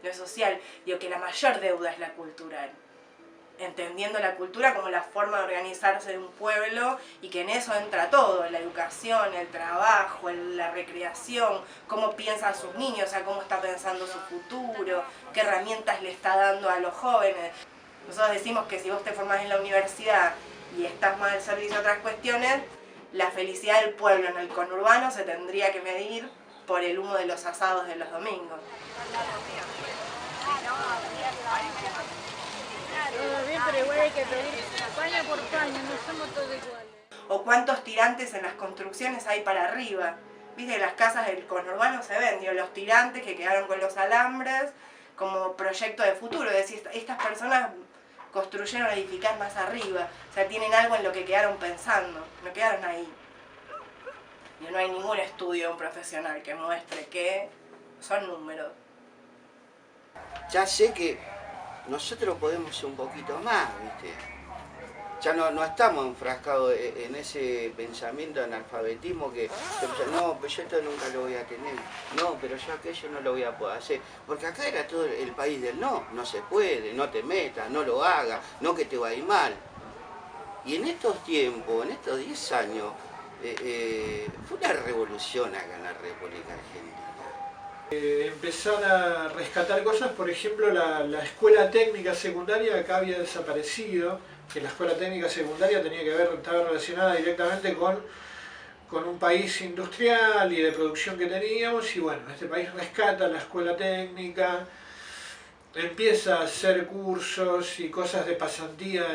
Lo social, digo que la mayor deuda es la cultural. Entendiendo la cultura como la forma de organizarse de un pueblo y que en eso entra todo, la educación, el trabajo, la recreación, cómo piensan sus niños, o sea, cómo está pensando su futuro, qué herramientas le está dando a los jóvenes. Nosotros decimos que si vos te formás en la universidad y estás más al servicio de otras cuestiones, la felicidad del pueblo en el conurbano se tendría que medir por el humo de los asados de los domingos. Todo bien, pero igual hay que pedir paño por paño, no somos todos iguales. O cuántos tirantes en las construcciones hay para arriba. Viste, las casas del conurbano se ven, digo, los tirantes que quedaron con los alambres como proyecto de futuro. Es decir, estas personas construyeron edificar más arriba, o sea, tienen algo en lo que quedaron pensando, no quedaron ahí. Y no hay ningún estudio de un profesional que muestre que son números. Ya sé que nosotros podemos ser un poquito más, ¿viste? Ya no estamos enfrascados en ese pensamiento de analfabetismo que no, pero yo esto nunca lo voy a tener, no, pero yo aquello no lo voy a poder hacer, porque acá era todo el país del no se puede, no te metas, no lo hagas, no que te va a ir mal. Y en estos tiempos, en estos 10 años, fue una revolución acá en la República Argentina. Empezar a rescatar cosas, por ejemplo, la escuela técnica secundaria acá había desaparecido, que la escuela técnica secundaria estaba relacionada directamente con un país industrial y de producción que teníamos, y bueno, este país rescata la escuela técnica, empieza a hacer cursos y cosas de pasantía,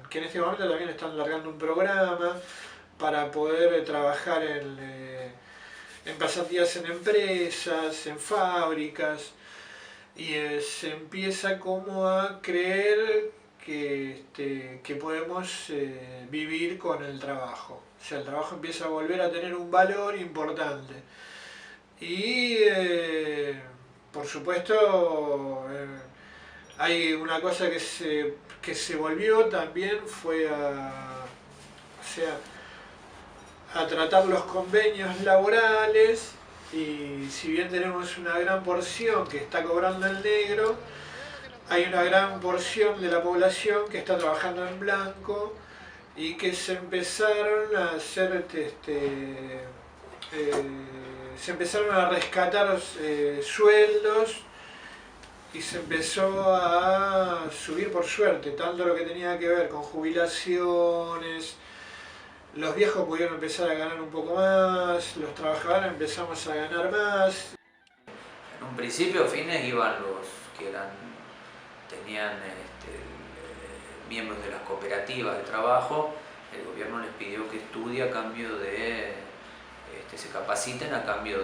que en este momento también están largando un programa para poder trabajar en pasantías en empresas, en fábricas, y se empieza como a creer que podemos vivir con el trabajo. O sea, el trabajo empieza a volver a tener un valor importante. Y por supuesto hay una cosa que se volvió también, fue a tratar los convenios laborales, y si bien tenemos una gran porción que está cobrando en negro, hay una gran porción de la población que está trabajando en blanco y que se empezaron a hacer se empezaron a rescatar sueldos y se empezó a subir por suerte, tanto lo que tenía que ver con jubilaciones. Los viejos pudieron empezar a ganar un poco más, los trabajadores empezamos a ganar más. En un principio, fines, iban los que tenían miembros de las cooperativas de trabajo. El gobierno les pidió que estudien a cambio de, se capaciten a cambio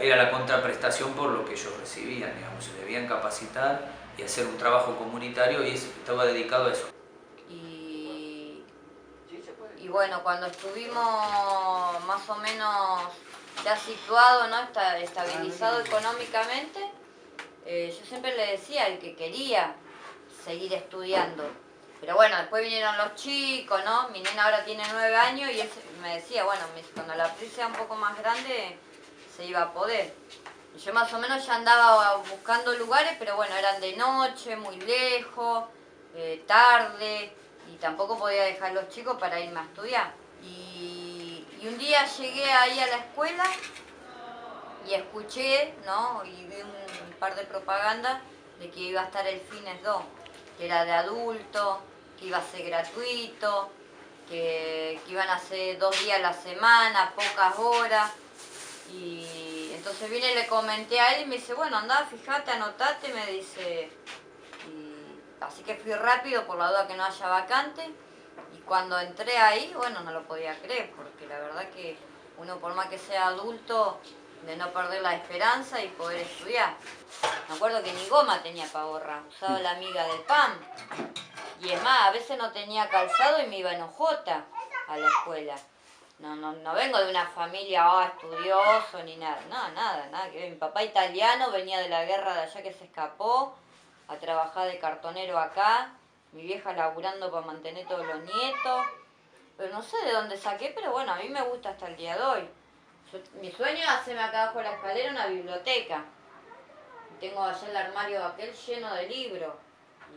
era la contraprestación por lo que ellos recibían, digamos, se debían capacitar y hacer un trabajo comunitario, y estaba dedicado a eso. Y bueno, cuando estuvimos más o menos ya situados, ¿no? Estabilizado económicamente, yo siempre le decía al que quería seguir estudiando. Pero bueno, después vinieron los chicos, ¿no? Mi nena ahora tiene 9 años y él me decía, bueno, cuando la Pri sea un poco más grande se iba a poder. Y yo más o menos ya andaba buscando lugares, pero bueno, eran de noche, muy lejos, tarde, y tampoco podía dejar a los chicos para irme a estudiar. Y un día llegué ahí a la escuela y escuché, ¿no? Y vi un par de propagandas de que iba a estar el Fines 2, que era de adultos, que iba a ser gratuito, que iban a ser 2 días a la semana, pocas horas. Y entonces vine y le comenté a él y me dice, bueno, andá, fíjate, anotate, me dice. Así que fui rápido por la duda que no haya vacante, y cuando entré ahí, bueno, no lo podía creer, porque la verdad que uno, por más que sea adulto, de no perder la esperanza y poder estudiar. Me acuerdo que ni goma tenía para ahorrar, usaba la miga del pan. Y es más, a veces no tenía calzado y me iba en hojota a la escuela. No vengo de una familia estudioso ni nada. No, nada que ver. Mi papá italiano venía de la guerra de allá que se escapó a trabajar de cartonero acá. Mi vieja laburando para mantener todos los nietos. Pero no sé de dónde saqué, pero bueno, a mí me gusta hasta el día de hoy. Mi sueño es hacerme acá abajo de la escalera una biblioteca. Tengo allá el armario aquel lleno de libros.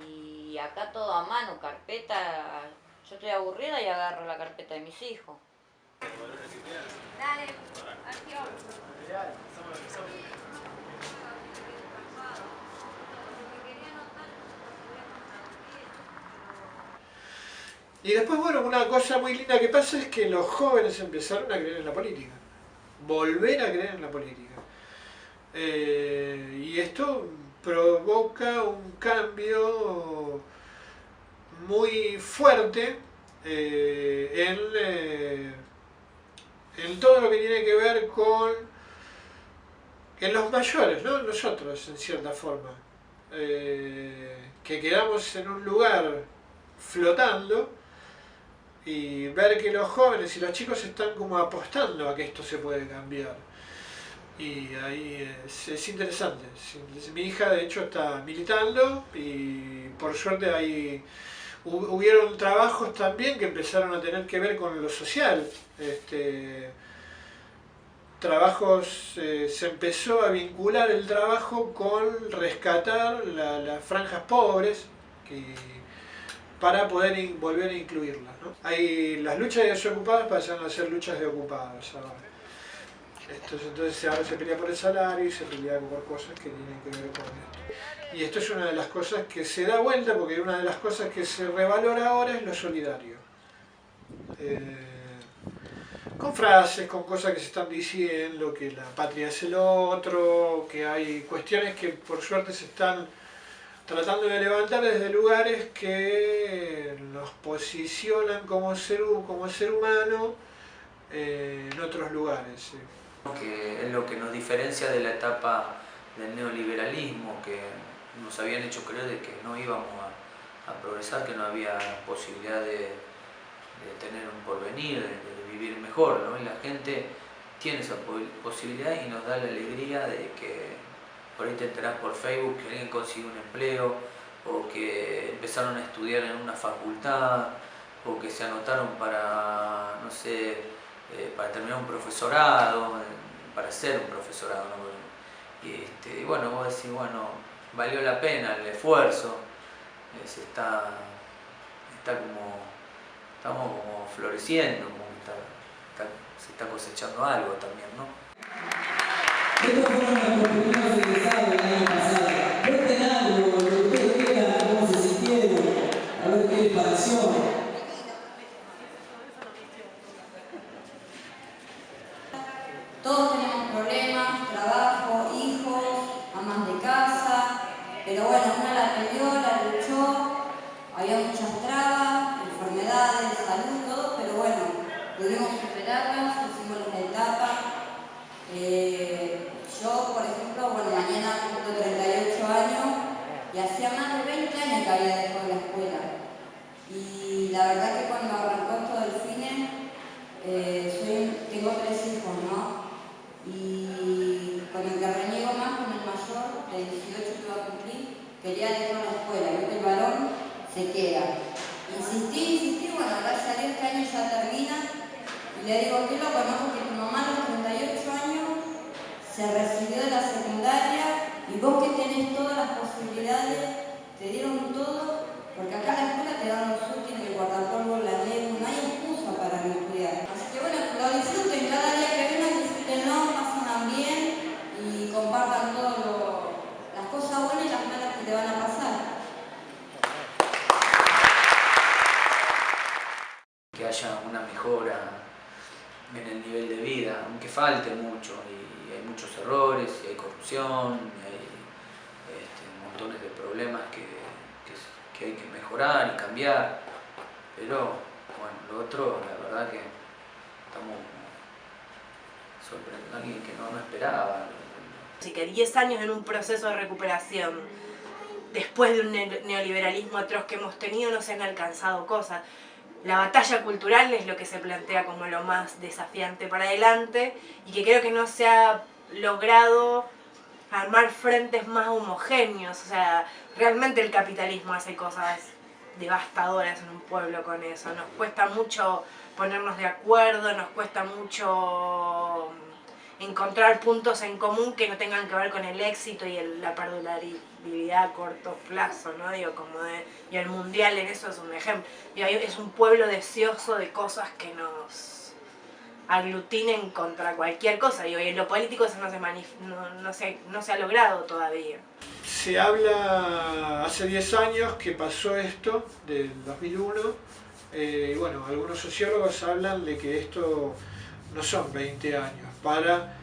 Y acá todo a mano, carpeta. Yo estoy aburrida y agarro la carpeta de mis hijos. Dale, acción. Y después, bueno, una cosa muy linda que pasa es que los jóvenes empezaron a creer en la política. Volver a creer en la política. Y esto provoca un cambio muy fuerte en todo lo que tiene que ver en los mayores, ¿no? Nosotros, en cierta forma, que quedamos en un lugar flotando y ver que los jóvenes y los chicos están como apostando a que esto se puede cambiar. Y ahí es interesante. Mi hija de hecho está militando y por suerte ahí hubieron trabajos también que empezaron a tener que ver con lo social. Se empezó a vincular el trabajo con rescatar las franjas pobres para poder volver a incluirlas, ¿no? Hay las luchas de desocupados pasan a ser luchas de ocupados ahora. Entonces ahora se pelea por el salario y se pelea por cosas que tienen que ver con esto. Y esto es una de las cosas que se da vuelta, porque una de las cosas que se revalora ahora es lo solidario. Con frases, con cosas que se están diciendo, que la patria es el otro, que hay cuestiones que por suerte se están tratando de levantar desde lugares que nos posicionan como ser humano en otros lugares. Sí. Que es lo que nos diferencia de la etapa del neoliberalismo, que nos habían hecho creer de que no íbamos a progresar, que no había posibilidad de tener un porvenir, de vivir mejor, ¿no? Y la gente tiene esa posibilidad y nos da la alegría de que por ahí te enterás por Facebook que alguien consiguió un empleo, o que empezaron a estudiar en una facultad, o que se anotaron para, no sé, para terminar un profesorado, para ser un profesorado, ¿no? Y bueno, vos decís, bueno, valió la pena el esfuerzo, estamos como floreciendo, como se está cosechando algo también, ¿no? Estos fueron nuestros primeros egresados el año pasado. Cuenten algo, lo que ustedes quieran, cómo se sintieron, a ver qué les pareció. Todos tenemos problemas, trabajo, hijos, amas de casa, pero bueno, una la peleó, la luchó, había muchas trabas, enfermedades, salud, todo, pero bueno, pudimos superarlas, hicimos la etapa. Yo, por ejemplo, bueno, mañana cumplo 38 años y hacía más de 20 años que había dejado la escuela. Y la verdad que cuando arrancó esto del cine, tengo 3 hijos, ¿no? Y con el que reniego más, con el mayor, de 18 que iba a cumplir, quería dejar la escuela, veo que el varón se queda. Insistí, bueno, gracias a Dios este año ya termina, y le digo, qué loco, ¿no? Porque tu mamá a los 38 años se recibió de la secundaria, y vos que tenés todas las posibilidades, te dieron todo, porque acá en la escuela te dan los útiles, el guardapolvo, la lengua, no hay excusa para no estudiar. Así que bueno, lo disfruten, cada día que vengan, disfrútenlo, pasen bien y compartan todas las cosas buenas y las malas que te van a pasar. Que haya una mejora en el nivel de vida, aunque falte mucho, y hay muchos errores, y hay corrupción, y hay montones de problemas que hay que mejorar y cambiar, pero bueno, lo otro, la verdad que estamos alguien que no esperaba. Así que 10 años en un proceso de recuperación, después de un neoliberalismo atroz que hemos tenido, no se han alcanzado cosas. La batalla cultural es lo que se plantea como lo más desafiante para adelante y que creo que no se ha logrado armar frentes más homogéneos. O sea, realmente el capitalismo hace cosas devastadoras en un pueblo con eso. Nos cuesta mucho ponernos de acuerdo, nos cuesta mucho encontrar puntos en común que no tengan que ver con el éxito y la perdurabilidad a corto plazo, ¿no? Digo, y el mundial en eso es un ejemplo. Es un pueblo deseoso de cosas que nos aglutinen contra cualquier cosa. Y en lo político eso no se ha logrado todavía. Se habla hace 10 años que pasó esto, del 2001, y bueno, algunos sociólogos hablan de que esto no son 20 años para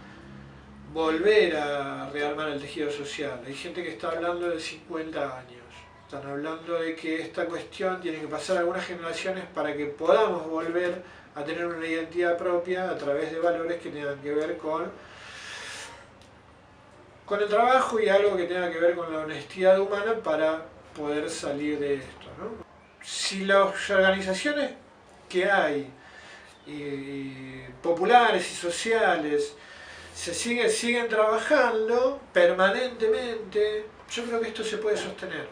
volver a rearmar el tejido social. Hay gente que está hablando de 50 años. Están hablando de que esta cuestión tiene que pasar algunas generaciones para que podamos volver a tener una identidad propia a través de valores que tengan que ver con el trabajo y algo que tenga que ver con la honestidad humana para poder salir de esto, ¿no? Si las organizaciones que hay, populares y sociales, siguen trabajando permanentemente, yo creo que esto se puede sostener.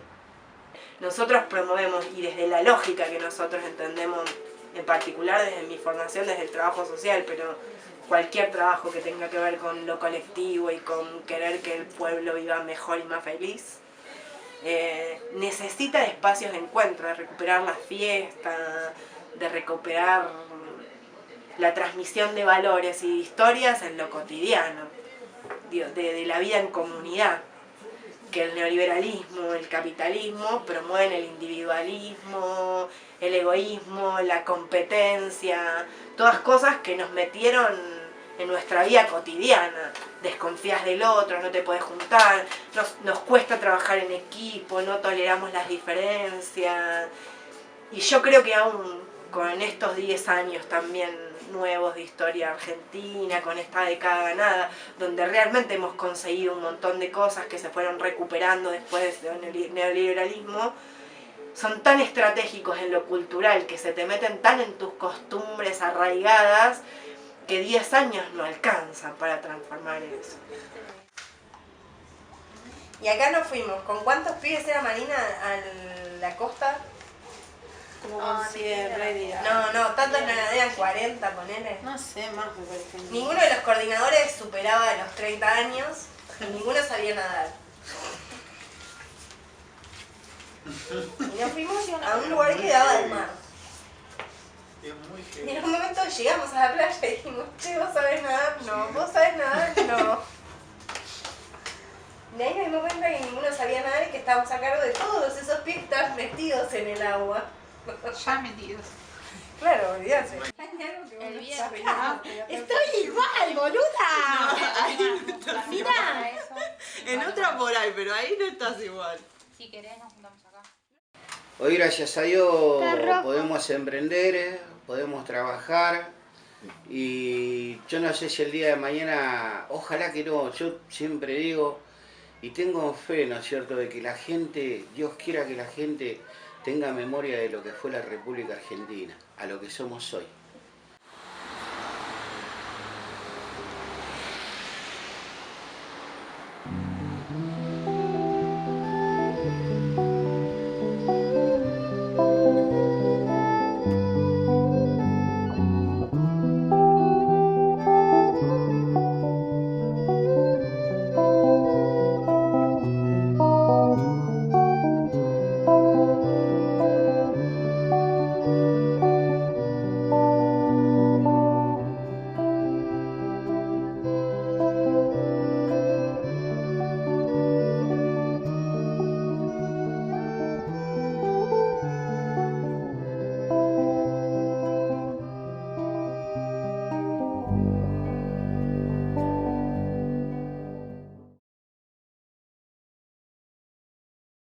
Nosotros promovemos, y desde la lógica que nosotros entendemos, en particular desde mi formación, desde el trabajo social, pero cualquier trabajo que tenga que ver con lo colectivo y con querer que el pueblo viva mejor y más feliz, necesita de espacios de encuentro, de recuperar la fiesta, de recuperar la transmisión de valores y de historias en lo cotidiano, de la vida en comunidad, que el neoliberalismo, el capitalismo promueven el individualismo, el egoísmo, la competencia, todas cosas que nos metieron en nuestra vida cotidiana. Desconfías del otro, no te podés juntar, nos cuesta trabajar en equipo, no toleramos las diferencias. Y yo creo que aún con estos 10 años también nuevos de historia argentina, con esta década ganada, donde realmente hemos conseguido un montón de cosas que se fueron recuperando después del neoliberalismo, son tan estratégicos en lo cultural, que se te meten tan en tus costumbres arraigadas, que 10 años no alcanzan para transformar eso. Y acá nos fuimos. ¿Con cuántos pibes era Marina a la costa? Como con 100, no, tantos no eran 40, ponele. No sé, más me parece. Ninguno de los coordinadores superaba los 30 años y ninguno sabía nadar. Y nos fuimos a un lugar que daba al mar. Y en un momento llegamos a la playa y dijimos, che, ¿vos sabés nadar? No, ¿vos sabés nadar? No. De ahí nos dimos cuenta que ninguno sabía nadar y que estábamos a cargo de todos esos pibes que estaban metidos en el agua. Ya metidos. Claro, olvídate. El viejo. Estoy igual, boluda. Mira, en otra por ahí, pero ahí no estás igual. Si querés, nos juntamos acá. Hoy, gracias a Dios, podemos emprender, podemos trabajar y yo no sé si el día de mañana, ojalá que no, yo siempre digo y tengo fe, ¿no es cierto?, de que la gente, Dios quiera que la gente tenga memoria de lo que fue la República Argentina, a lo que somos hoy.